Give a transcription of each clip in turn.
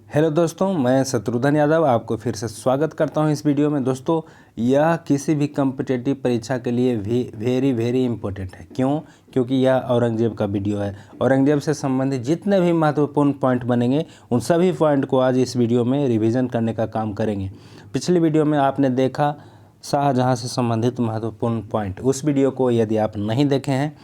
Hello दोस्तों, मैं शत्रुघ्न यादव आपको फिर से स्वागत करता हूं इस वीडियो में। दोस्तों, यह किसी भी कम्पिटेटिव परीक्षा के लिए भी वेरी इंपॉर्टेंट है। क्यों? क्योंकि यह औरंगजेब का वीडियो है। औरंगजेब से संबंधित जितने भी महत्वपूर्ण पॉइंट बनेंगे उन सभी पॉइंट को आज इस वीडियो में रिवीजन करने का काम करेंगे। पिछली वीडियो में आपने देखा शाहजहाँ से संबंधित महत्वपूर्ण पॉइंट। उस वीडियो को यदि आप नहीं देखे हैं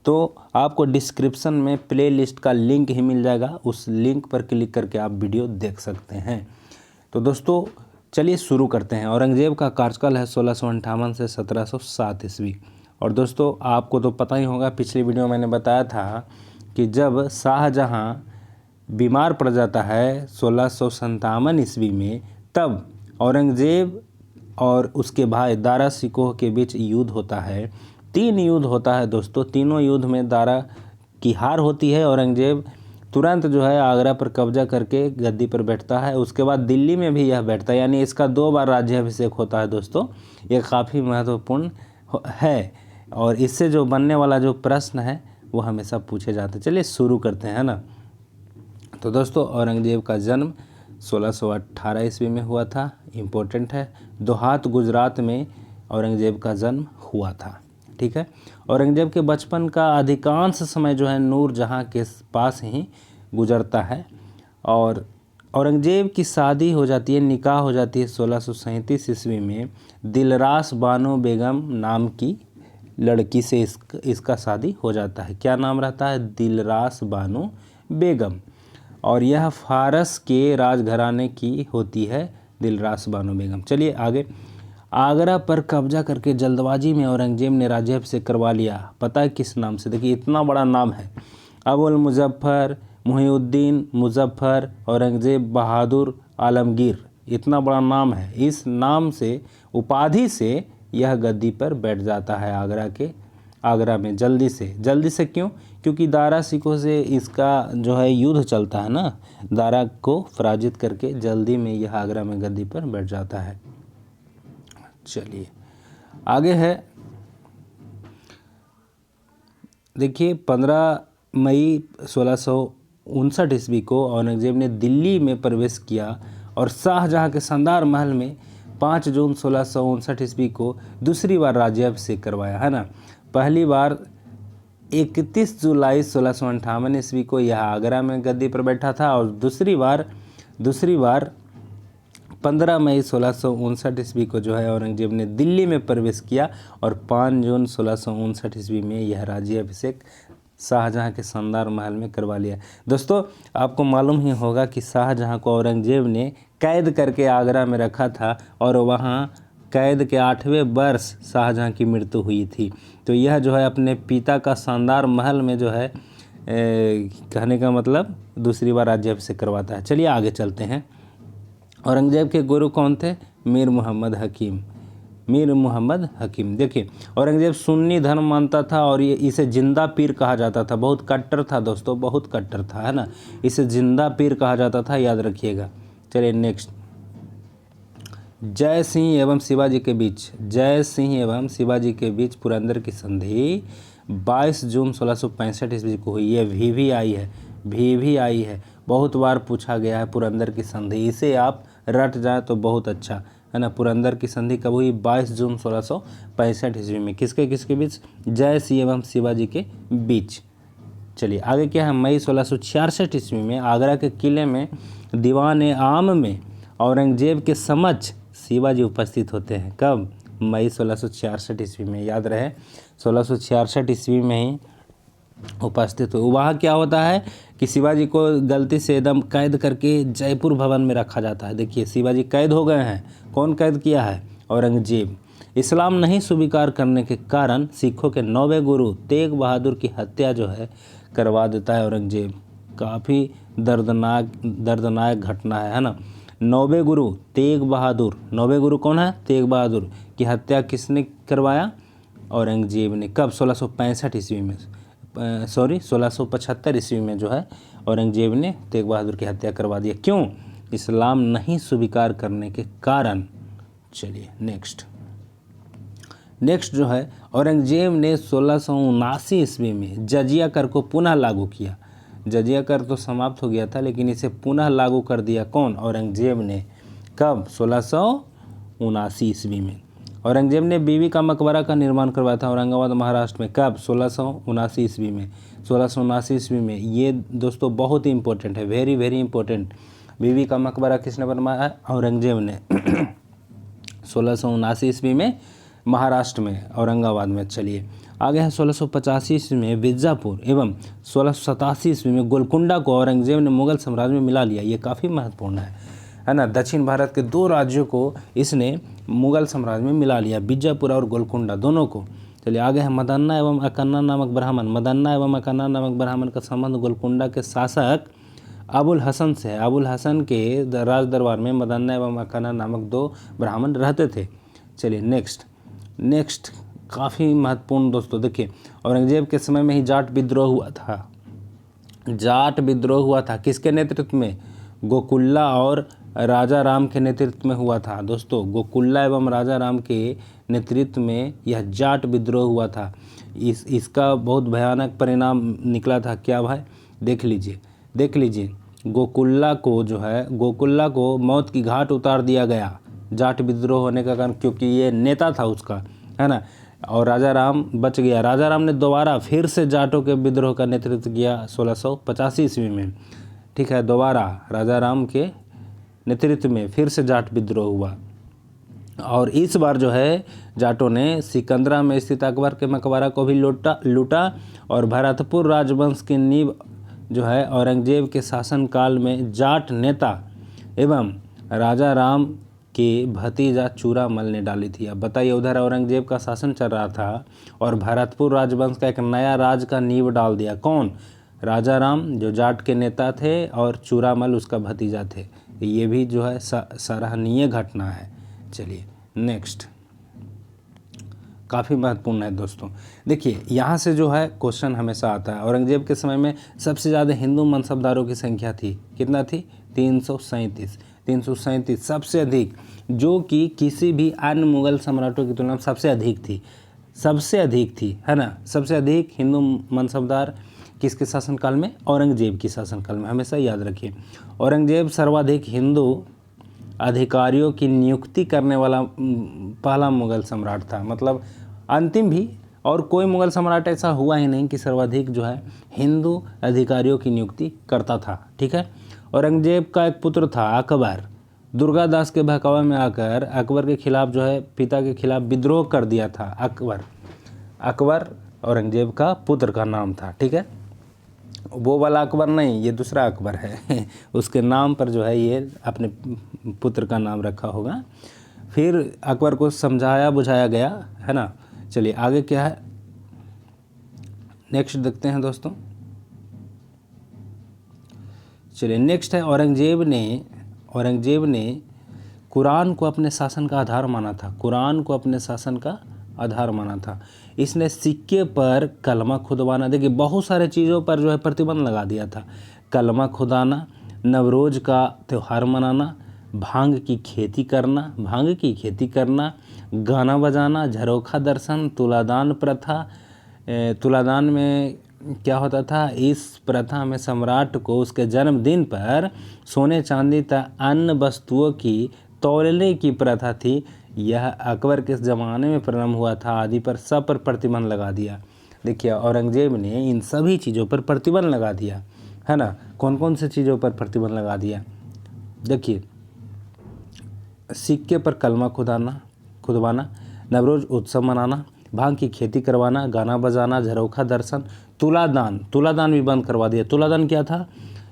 तो आपको डिस्क्रिप्शन में प्लेलिस्ट का लिंक ही मिल जाएगा, उस लिंक पर क्लिक करके आप वीडियो देख सकते हैं। तो दोस्तों चलिए शुरू करते हैं। औरंगजेब का कार्यकाल है 1658 से 1707 ईस्वी। और दोस्तों आपको तो पता ही होगा, पिछली वीडियो में मैंने बताया था कि जब शाहजहाँ बीमार पड़ जाता है 1657 ईस्वी में, तब औरंगजेब और उसके भाई दारा शिकोह के बीच युद्ध होता है। 3 युद्ध होता है दोस्तों। तीनों युद्ध में दारा की हार होती है। औरंगजेब तुरंत जो है आगरा पर कब्जा करके गद्दी पर बैठता है। उसके बाद दिल्ली में भी यह बैठता है, यानी इसका 2 बार राज्याभिषेक होता है दोस्तों। ये काफ़ी महत्वपूर्ण है और इससे जो बनने वाला जो प्रश्न है वो हमेशा पूछे जाते हैं। चलिए शुरू करते हैं ना। तो दोस्तों औरंगजेब का जन्म 1618 ईस्वी में हुआ था। इम्पोर्टेंट है। देहात गुजरात में औरंगजेब का जन्म हुआ था। ठीक है। औरंगजेब के बचपन का अधिकांश समय जो है नूरजहाँ के पास ही गुजरता है। और औरंगजेब की शादी हो जाती है, निकाह हो जाती है 1637 ईस्वी में दिलरास बानो बेगम नाम की लड़की से इसका शादी हो जाता है। क्या नाम रहता है? दिलरास बानो बेगम। और यह फारस के राजघराने की होती है, दिलरास बानो बेगम। चलिए आगे। आगरा पर कब्जा करके जल्दबाजी में औरंगजेब ने राज्याभिषेक करवा लिया। पता है किस नाम से? देखिए इतना बड़ा नाम है, अबुल मुजफ्फर मुहिउद्दीन मुजफ्फर औरंगजेब बहादुर आलमगीर। इतना बड़ा नाम है। इस नाम से, उपाधि से यह गद्दी पर बैठ जाता है आगरा में जल्दी से। क्यों? क्योंकि दारा शिकोह से इसका जो है युद्ध चलता है ना, दारा को पराजित करके जल्दी में यह आगरा में गद्दी पर बैठ जाता है। चलिए आगे है। देखिए 15 मई 1659 ईस्वी को औरंगजेब ने दिल्ली में प्रवेश किया और शाहजहाँ के शानदार महल में 5 जून 1659 ईस्वी को दूसरी बार राज्याभिषेक करवाया है ना। पहली बार 31 जुलाई 1658 ईस्वी को यह आगरा में गद्दी पर बैठा था और दूसरी बार 15 मई 1659 ईस्वी को जो है औरंगजेब ने दिल्ली में प्रवेश किया और 5 जून 1659 ईस्वी में यह राज्याभिषेक शाहजहाँ के शानदार महल में करवा लिया। दोस्तों आपको मालूम ही होगा कि शाहजहाँ को औरंगजेब ने कैद करके आगरा में रखा था और वहाँ कैद के 8वें वर्ष शाहजहाँ की मृत्यु हुई थी। तो यह जो है अपने पिता का शानदार महल में जो है कहने का मतलब दूसरी बार राज्याभिषेक करवाता है। चलिए आगे चलते हैं। औरंगजेब के गुरु कौन थे? मीर मुहम्मद हकीम। देखिए औरंगजेब सुन्नी धर्म मानता था और ये इसे जिंदा पीर कहा जाता था। बहुत कट्टर था दोस्तों, बहुत कट्टर था, है ना। इसे जिंदा पीर कहा जाता था, याद रखिएगा। चलिए नेक्स्ट। जय सिंह एवं शिवाजी के बीच पुरंदर की संधि 22 जून 1665 ईस्वी को हुई। ये भी आई है। बहुत बार पूछा गया है पुरंदर की संधि। इसे आप रट जाए तो बहुत अच्छा है ना। पुरंदर की संधि कब हुई? 22 जून 1665 ईस्वी में। किसके बीच? जय सिंह एवं शिवाजी के बीच। चलिए आगे क्या है। मई 1666 ईस्वी में आगरा के किले में दीवान आम में औरंगजेब के समक्ष शिवाजी उपस्थित होते हैं। कब? मई 1666 ईस्वी में। याद रहे 1666 ईस्वी में ही उपस्थित हो। वहाँ क्या होता है कि शिवाजी को गलती से एकदम कैद करके जयपुर भवन में रखा जाता है। देखिए शिवाजी कैद हो गए हैं। कौन कैद किया है? औरंगजेब। इस्लाम नहीं स्वीकार करने के कारण सिखों के 9वें गुरु तेग बहादुर की हत्या जो है करवा देता है औरंगजेब। काफ़ी दर्दनाक घटना है ना। 9वें गुरु तेग बहादुर, 9वें गुरु कौन है? तेग बहादुर की हत्या किसने करवाया? औरंगजेब ने। कब? 1665 ईस्वी में, 1675 ईस्वी में जो है औरंगजेब ने तेग बहादुर की हत्या करवा दिया। क्यों? इस्लाम नहीं स्वीकार करने के कारण। चलिए नेक्स्ट जो है औरंगजेब ने 1679 ईस्वी में जजिया कर को पुनः लागू किया। जजिया कर तो समाप्त हो गया था, लेकिन इसे पुनः लागू कर दिया कौन? औरंगजेब ने। कब? 1679 ईस्वी में। औरंगजेब ने बीबी का मकबरा का निर्माण करवाया था औरंगाबाद महाराष्ट्र में। कब? 1679 ईस्वी में। 1679 ईस्वी में। ये दोस्तों बहुत ही इंपॉर्टेंट है, वेरी वेरी इंपॉर्टेंट। बीबी का मकबरा किसने बनवाया है? औरंगजेब ने। 1679 ईस्वी में महाराष्ट्र में, औरंगाबाद में। चलिए आगे है 1685 ईस्वी में बीजापुर एवं 1687 ईस्वी में गोलकुंडा को औरंगजेब ने मुगल साम्राज्य में मिला लिया। ये काफ़ी महत्वपूर्ण है ना। दक्षिण भारत के 2 राज्यों को इसने मुगल साम्राज्य में मिला लिया, बीजापुर और गोलकुंडा दोनों को। चलिए आगे है मदन्ना एवं अकन्ना नामक ब्राह्मण। मदन्ना एवं अकन्ना नामक ब्राह्मण का संबंध गोलकुंडा के शासक अबुल हसन से है। अबुल हसन के राज दरबार में मदन्ना एवं अकन्ना नामक 2 ब्राह्मण रहते थे। चलिए नेक्स्ट काफ़ी महत्वपूर्ण दोस्तों, देखिए औरंगजेब के समय में ही जाट विद्रोह हुआ था। जाट विद्रोह हुआ था किसके नेतृत्व में? गोकुल्ला और राजा राम के नेतृत्व में हुआ था दोस्तों। गोकुल्ला एवं राजा राम के नेतृत्व में यह जाट विद्रोह हुआ था। इसका बहुत भयानक परिणाम निकला था। क्या भाई? देख लीजिए गोकुल्ला को मौत की घाट उतार दिया गया जाट विद्रोह होने का कारण, क्योंकि ये नेता था उसका, है ना। और राजा राम बच गया। राजा राम ने दोबारा फिर से जाटों के विद्रोह का नेतृत्व किया 1685 ईस्वी में। ठीक है, दोबारा राजा राम के नेतृत्व में फिर से जाट विद्रोह हुआ। और इस बार जाटों ने सिकंदरा में स्थित अकबर के मकबरा को भी लूटा और भरतपुर राजवंश की नींव औरंगजेब के शासनकाल में जाट नेता एवं राजा राम के भतीजा चूरामल ने डाली थी। अब बताइए, उधर औरंगजेब का शासन चल रहा था और भरतपुर राजवंश का एक नया राज का नींव डाल दिया। कौन? राजा राम जो जाट के नेता थे और चूरामल उसका भतीजा थे। ये भी सराहनीय घटना है। चलिए नेक्स्ट, काफ़ी महत्वपूर्ण है दोस्तों। देखिए यहाँ से क्वेश्चन हमेशा आता है। औरंगजेब के समय में सबसे ज़्यादा हिंदू मनसबदारों की संख्या थी। कितना थी? 337 सबसे अधिक, जो कि किसी भी अन्य मुगल सम्राटों की तुलना में सबसे अधिक थी, है ना। सबसे अधिक हिंदू मनसबदार किसके शासनकाल में? औरंगजेब की शासनकाल में। हमेशा याद रखिए, औरंगजेब सर्वाधिक हिंदू अधिकारियों की नियुक्ति करने वाला पहला मुगल सम्राट था। मतलब अंतिम भी, और कोई मुगल सम्राट ऐसा हुआ ही नहीं कि सर्वाधिक हिंदू अधिकारियों की नियुक्ति करता था। ठीक है। औरंगजेब का एक पुत्र था अकबर। दुर्गादास के बहकावे में आकर अकबर के खिलाफ पिता के खिलाफ विद्रोह कर दिया था। अकबर औरंगजेब का पुत्र का नाम था। ठीक है, वो वाला अकबर नहीं, ये दूसरा अकबर है। उसके नाम पर ये अपने पुत्र का नाम रखा होगा। फिर अकबर को समझाया बुझाया गया, है ना। चलिए आगे क्या है, नेक्स्ट देखते हैं दोस्तों। चलिए नेक्स्ट है, औरंगजेब ने कुरान को अपने शासन का आधार माना था। इसने सिक्के पर कलमा खुदवाना, देखिए बहुत सारे चीज़ों पर प्रतिबंध लगा दिया था। कलमा खुदाना, नवरोज का त्यौहार मनाना, भांग की खेती करना, गाना बजाना, झरोखा दर्शन, तुलादान प्रथा। तुलादान में क्या होता था? इस प्रथा में सम्राट को उसके जन्मदिन पर सोने चांदी तथा अन्य वस्तुओं की तौलने की प्रथा थी। यह अकबर के ज़माने में प्रारंभ हुआ था। आदि पर सब पर प्रतिबंध लगा दिया। देखिए औरंगजेब ने इन सभी चीज़ों पर प्रतिबंध लगा दिया, है ना। कौन कौन से चीज़ों पर प्रतिबंध लगा दिया? देखिए, सिक्के पर कलमा खुदवाना, नवरोज उत्सव मनाना, भांग की खेती करवाना, गाना बजाना, झरोखा दर्शन, तुलादान भी बंद करवा दिया। तुलादान क्या था?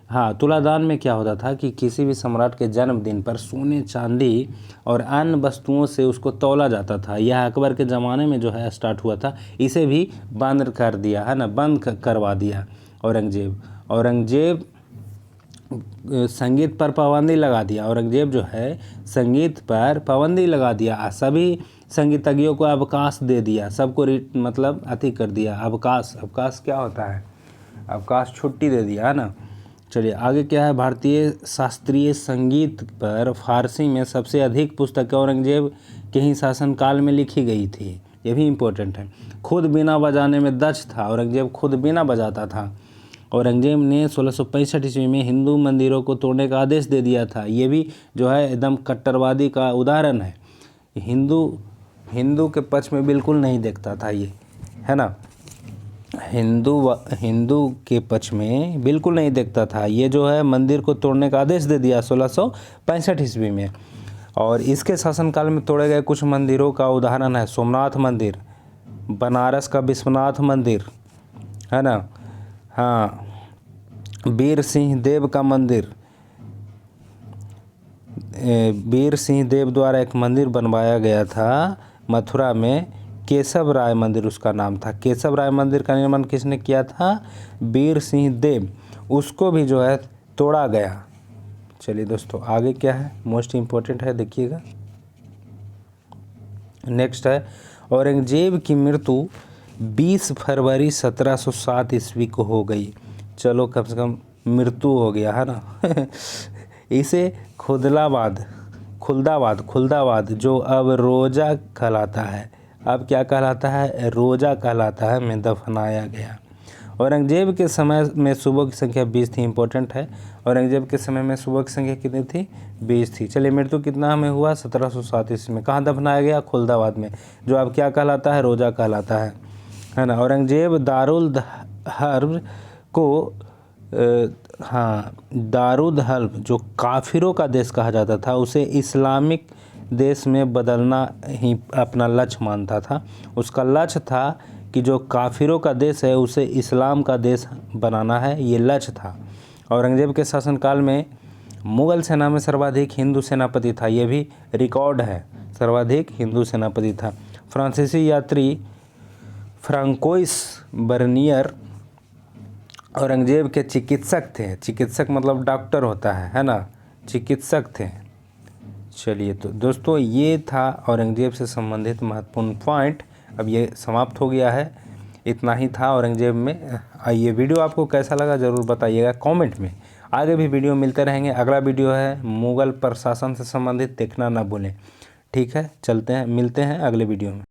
हाँ, तुलादान में क्या होता था कि किसी भी सम्राट के जन्मदिन पर सोने चांदी और अन्य वस्तुओं से उसको तौला जाता था। यह अकबर के ज़माने में स्टार्ट हुआ था। इसे भी बंद कर दिया, है ना, बंद करवा दिया औरंगजेब संगीत पर पाबंदी लगा दिया। औरंगजेब संगीत पर पाबंदी लगा दिया। सभी संगीतज्ञों को अवकाश दे दिया, सबको कर दिया। अवकाश क्या होता है? अवकाश, छुट्टी दे दिया, है ना। चलिए आगे क्या है, भारतीय शास्त्रीय संगीत पर फारसी में सबसे अधिक पुस्तकें औरंगजेब के ही शासनकाल में लिखी गई थी। ये भी इम्पोर्टेंट है। खुद बीना बजाने में दक्ष था, औरंगजेब खुद बीना बजाता था। औरंगजेब ने 1665 ईस्वी में हिंदू मंदिरों को तोड़ने का आदेश दे दिया था। ये भी जो है एकदम कट्टरवादी का उदाहरण है। हिंदू के पक्ष में बिल्कुल नहीं देखता था ये, है ना। हिंदू के पक्ष में बिल्कुल नहीं देखता था। ये जो है मंदिर को तोड़ने का आदेश दे दिया 1665 ईस्वी में। और इसके शासनकाल में तोड़े गए कुछ मंदिरों का उदाहरण है सोमनाथ मंदिर, बनारस का विश्वनाथ मंदिर, है ना। हाँ, वीर सिंह देव का मंदिर, वीर सिंह देव द्वारा एक मंदिर बनवाया गया था मथुरा में, केशव राय मंदिर उसका नाम था। केशव राय मंदिर का निर्माण किसने किया था? वीर सिंह देव। उसको भी जो है तोड़ा गया। चलिए दोस्तों, आगे क्या है, मोस्ट इम्पोर्टेंट है, देखिएगा। नेक्स्ट है, औरंगजेब की मृत्यु 20 फरवरी 1707 ईस्वी को हो गई। चलो, कम से कम मृत्यु हो गया, है ना। इसे खुलदाबाद जो अब रोजा कहलाता है, अब क्या कहलाता है? रोजा कहलाता है, में दफनाया गया। औरंगजेब के समय में सुबह की संख्या 20 थी। इंपॉर्टेंट है, औरंगजेब के समय में सुबह की संख्या कितनी थी? 20 थी। चलिए, मृत्यु कितना में हुआ? 1707 ईस्वी में। कहाँ दफनाया गया? खुलदाबाद में, जो अब क्या कहलाता है? रोजा कहलाता है ना। औरंगजेब दारुल हर्ब को दारुल हर्ब जो काफिरों का देश कहा जाता था, उसे इस्लामिक देश में बदलना ही अपना लक्ष्य मानता था। उसका लक्ष्य था कि जो काफिरों का देश है उसे इस्लाम का देश बनाना है, ये लक्ष्य था। औरंगजेब के शासनकाल में मुगल सेना में सर्वाधिक हिंदू सेनापति था, ये भी रिकॉर्ड है, सर्वाधिक हिंदू सेनापति था। फ्रांसीसी यात्री फ्रांकोइस बर्नियर औरंगजेब के चिकित्सक थे। चिकित्सक मतलब डॉक्टर होता है ना, चिकित्सक थे। चलिए, तो दोस्तों ये था औरंगजेब से संबंधित महत्वपूर्ण पॉइंट। अब ये समाप्त हो गया है, इतना ही था औरंगजेब में। ये वीडियो आपको कैसा लगा ज़रूर बताइएगा कमेंट में। आगे भी वीडियो मिलते रहेंगे। अगला वीडियो है मुग़ल प्रशासन से संबंधित, देखना ना भूलें। ठीक है, चलते हैं, मिलते हैं अगले वीडियो में।